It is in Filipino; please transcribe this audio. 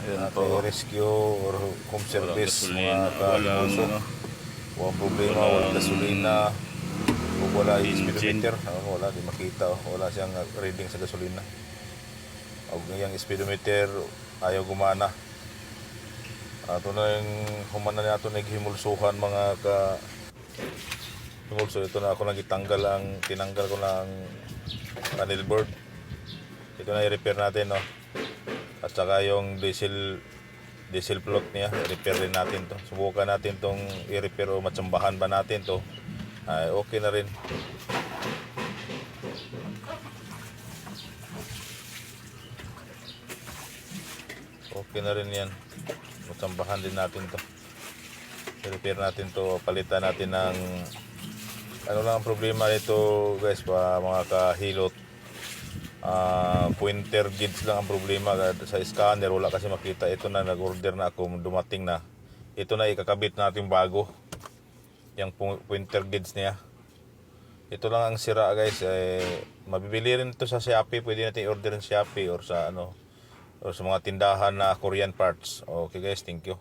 Ayan po. rescue or home service gasolina, mga ka-puso. Walang problema, walang gasolina. Kung wala yung Engine. speedometer, wala, di makita. Wala siyang reading sa gasolina. O yung speedometer, ayaw gumana. Ato na yung humana na ito naghimulsuhan mga ka himulso. Ito na ako tinanggal ko na ang panel board. Ito na i-repair natin, no. At saka yung diesel float niya, i-repair din natin to. Subukan natin tong i-repair o matsambahan ba natin to. Ay, okay na rin. Okay na rin yan. Matsambahan din natin to. I-repair natin to. Palitan natin ng ano lang ang problema nito, guys, mga kahilot. Pointer gauge lang ang problema sa scanner. Wala kasi makita. Ito na, nag-order na ako, dumating na. Ito na ikakabit natin bago yung pointer gauge niya. Ito lang ang sira, guys. Mabibili rin ito sa Shopee. Pwede natin i-order sa Shopee or sa mga tindahan na Korean parts. Okay, guys, thank you.